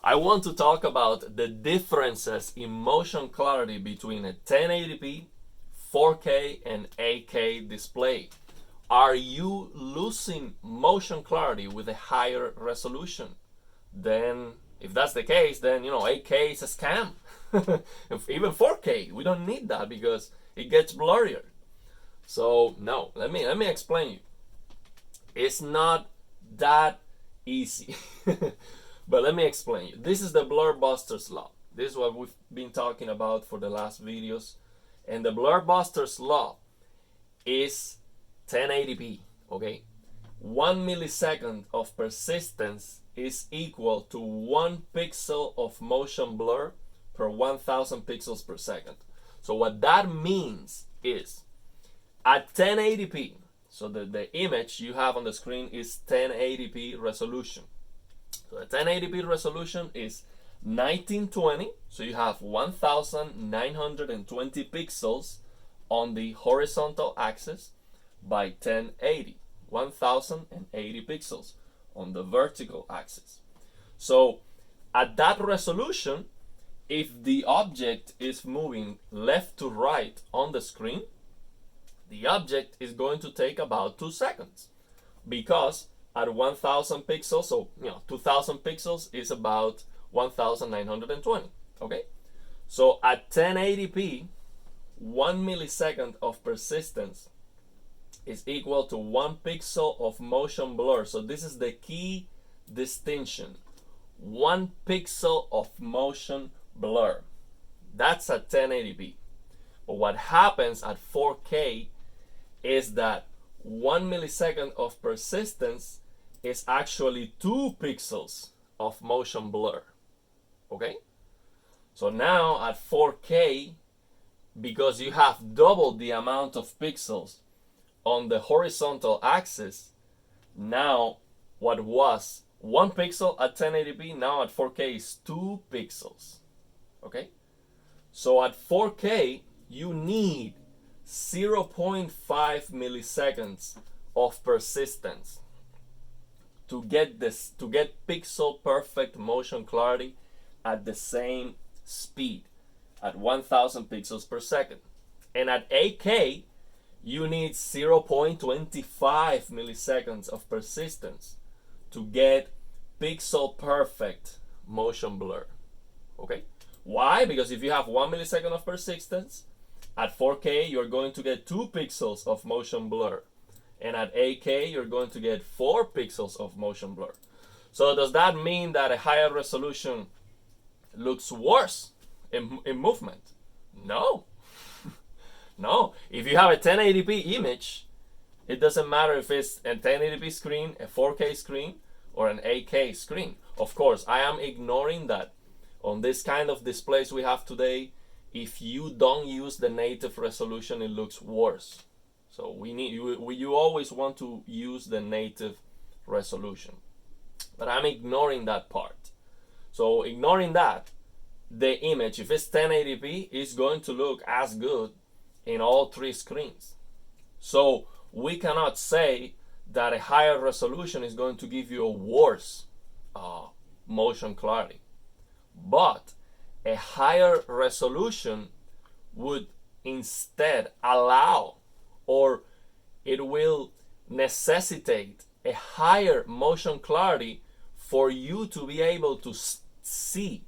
I want to talk about the differences in motion clarity between a 1080p, 4K, and 8K display. Are you losing motion clarity with a higher resolution? Then, if that's the case, then 8K is a scam. Even 4K, we don't need that because it gets blurrier. So no, let me explain you. It's not that easy. But let me explain you. This is the Blur Busters law. This is what we've been talking about for the last videos. And the Blur Busters law is 1080p, okay? 1 millisecond of persistence is equal to 1 pixel of motion blur per 1000 pixels per second. So what that means is at 1080p, so the image you have on the screen is 1080p resolution. So the 1080p resolution is 1920, so you have 1920 pixels on the horizontal axis by 1080, 1080 pixels on the vertical axis. So at that resolution, if the object is moving left to right on the screen, the object is going to take about 2 seconds, because at 1000 pixels, so 2000 pixels is about 1920, okay? So at 1080p, 1 millisecond of persistence is equal to 1 pixel of motion blur. So this is the key distinction. 1 pixel of motion blur. That's at 1080p. But what happens at 4K is that 1 millisecond of persistence is actually 2 pixels of motion blur. Okay? So now at 4K, because you have doubled the amount of pixels on the horizontal axis, now what was 1 pixel at 1080p, now at 4K is 2 pixels. Okay? So at 4K, you need 0.5 milliseconds of persistence to get pixel perfect motion clarity at the same speed at 1000 pixels per second. And at 8K, you need 0.25 milliseconds of persistence to get pixel perfect motion blur. Okay? Why? Because if you have 1 millisecond of persistence, at 4K you're going to get 2 pixels of motion blur. And at 8K you're going to get 4 pixels of motion blur. So does that mean that a higher resolution looks worse in movement? No. No. If you have a 1080p image, it doesn't matter if it's a 1080p screen, a 4K screen, or an 8K screen. Of course, I am ignoring that on this kind of displays we have today, if you don't use the native resolution, it looks worse. So you always want to use the native resolution. But I'm ignoring that part. So ignoring that, the image, if it's 1080p, is going to look as good in all 3 screens. So we cannot say that a higher resolution is going to give you a worse motion clarity. But a higher resolution would instead allow, or it will necessitate, a higher motion clarity for you to be able to see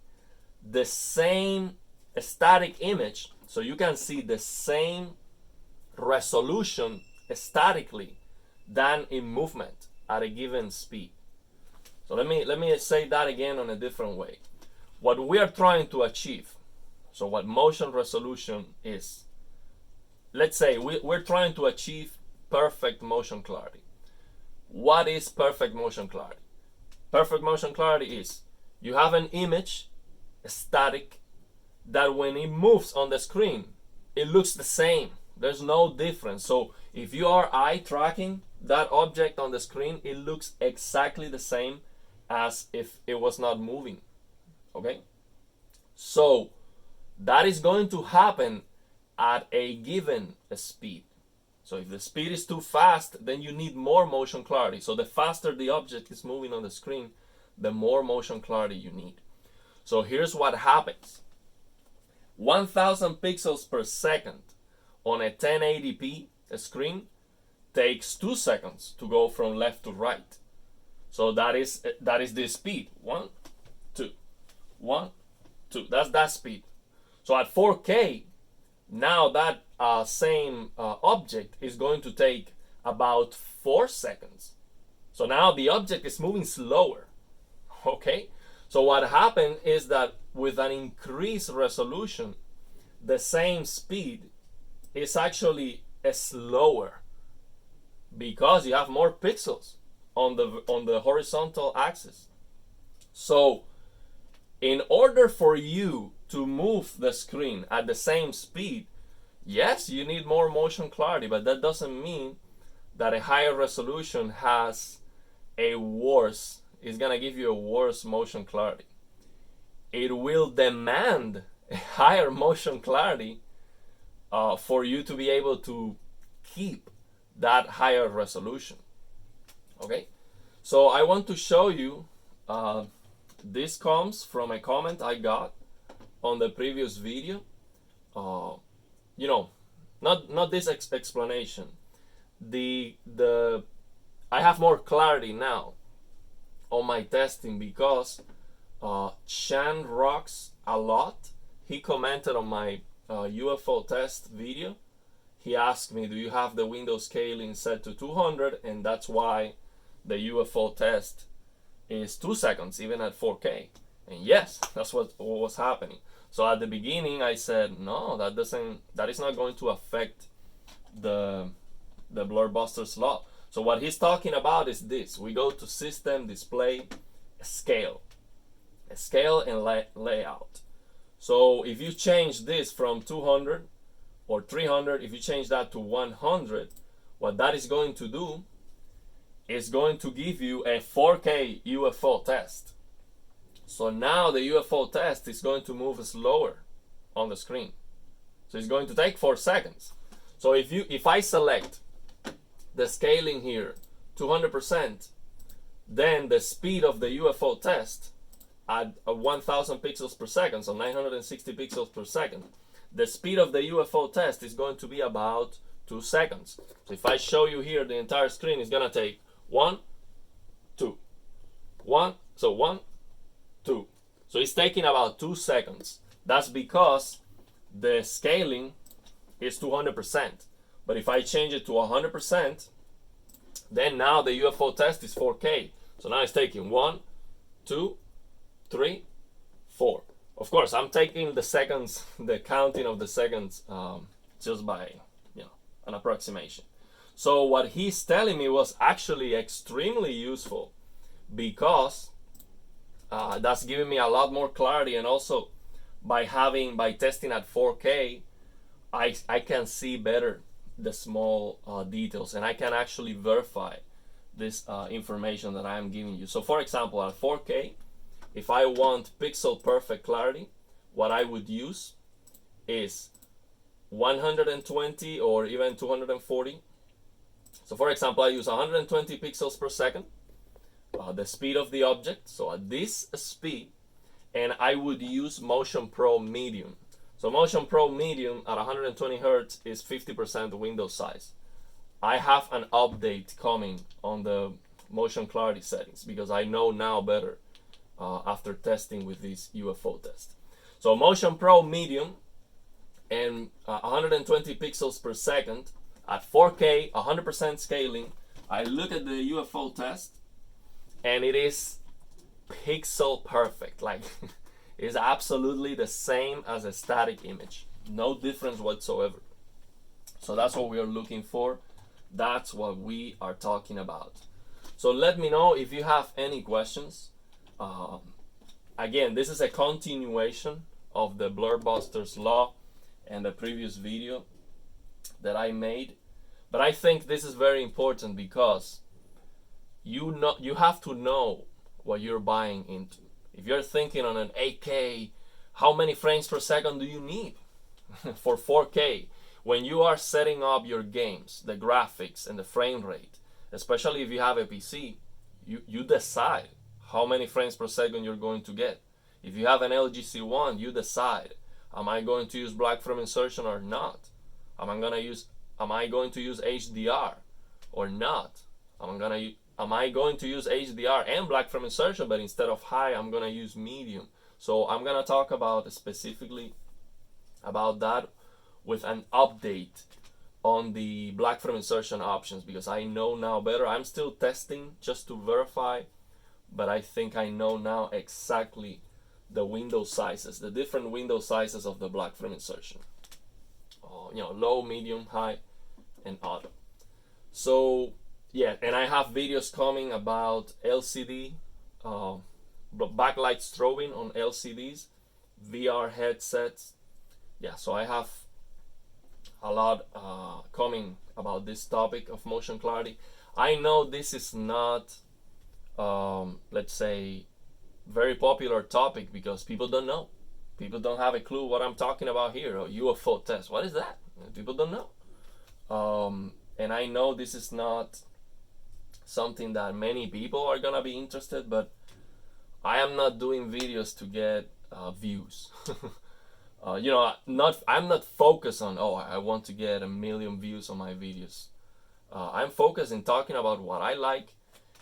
the same static image. So you can see the same resolution statically than in movement at a given speed. So let me say that again on a different way. What we are trying to achieve, so what motion resolution is, let's say we're trying to achieve perfect motion clarity. What is perfect motion clarity? Perfect motion clarity is you have an image, static, that when it moves on the screen, it looks the same. There's no difference. So if you are eye tracking that object on the screen, it looks exactly the same as if it was not moving. Okay? So that is going to happen at a given speed. So if the speed is too fast, then you need more motion clarity. So the faster the object is moving on the screen, the more motion clarity you need. So here's what happens. 1000 pixels per second on a 1080p screen takes 2 seconds to go from left to right. So that is the speed. 1, 2, 1, 2. That's that speed. So at 4K, now that same object is going to take about 4 seconds. So now the object is moving slower. Okay? So what happened is that with an increased resolution, the same speed is actually slower because you have more pixels on the horizontal axis. So in order for you to move the screen at the same speed, yes, you need more motion clarity, but that doesn't mean that a higher resolution is gonna give you a worse motion clarity. It will demand a higher motion clarity for you to be able to keep that higher resolution. Okay, so I want to show you, this comes from a comment I got on the previous video. Not this explanation. I have more clarity now on my testing because Chan Rocks a lot. He commented on my UFO test video. He asked me, do you have the window scaling set to 200? And that's why the UFO test is 2 seconds, even at 4K. And yes, that's what was happening. So at the beginning, I said, no, that is not going to affect the Blurbusters law. So what he's talking about is this. We go to System, Display, Scale. Scale and Layout. So if you change this from 200 or 300, if you change that to 100, what that is going to do is going to give you a 4K UFO test. So now the UFO test is going to move slower on the screen. So it's going to take 4 seconds. So if I select the scaling here 200%, then the speed of the UFO test at 1000 pixels per second, so 960 pixels per second, the speed of the UFO test is going to be about 2 seconds. So if I show you here, the entire screen is going to take 1, 2, 1, so 1, 2. So it's taking about 2 seconds. That's because the scaling is 200%. But if I change it to 100%, then now the UFO test is 4K. So now it's taking 1, 2, 3, 4. Of course, I'm taking the seconds, the counting of the seconds, just by an approximation. So what he's telling me was actually extremely useful because that's giving me a lot more clarity, and also by testing at 4K, I can see better the small details, and I can actually verify this information that I am giving you. So for example, at 4K, if I want pixel perfect clarity, what I would use is 120 or even 240. So for example, I use 120 pixels per second, the speed of the object, so at this speed, and I would use Motion Pro Medium. So Motion Pro Medium at 120 Hertz is 50% window size. I have an update coming on the motion clarity settings because I know now better after testing with this UFO test. So Motion Pro Medium and 120 pixels per second at 4K, 100% scaling. I look at the UFO test and it is pixel perfect. Like it's absolutely the same as a static image. No difference whatsoever. So that's what we are looking for. That's what we are talking about. So let me know if you have any questions. Again, this is a continuation of the Blurbusters law and the previous video that I made. But I think this is very important because you have to know what you're buying into. If you're thinking on an 8K, how many frames per second do you need for 4K? When you are setting up your games, the graphics and the frame rate, especially if you have a PC, you decide how many frames per second you're going to get. If you have an LGC1, you decide, am I going to use black frame insertion or not? Am I going to use HDR or not? Am I going to use HDR and black frame insertion, but instead of high, I'm gonna use medium? So I'm gonna talk about specifically about that with an update on the black frame insertion options, because I know now better. I'm still testing just to verify, but I think I know now exactly the window sizes, the different window sizes of the black frame insertion. Low, medium, high, and auto. So yeah, and I have videos coming about LCD, backlight strobing on LCDs, VR headsets. Yeah, so I have a lot coming about this topic of motion clarity. I know this is not, let's say, very popular topic because people don't know. People don't have a clue what I'm talking about here. Or UFO test, what is that? People don't know. And I know this is not something that many people are gonna be interested, but I am not doing videos to get views. I'm not focused on, I want to get 1 million views on my videos. I'm focused in talking about what I like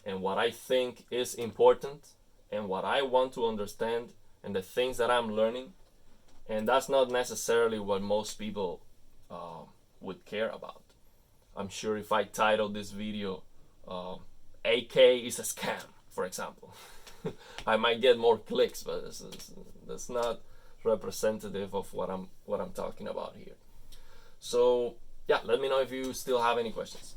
and what I think is important and what I want to understand and the things that I'm learning. And that's not necessarily what most people would care about. I'm sure if I title this video, AK is a scam, for example, I might get more clicks, but that's not representative of what I'm talking about here. So yeah, let me know if you still have any questions.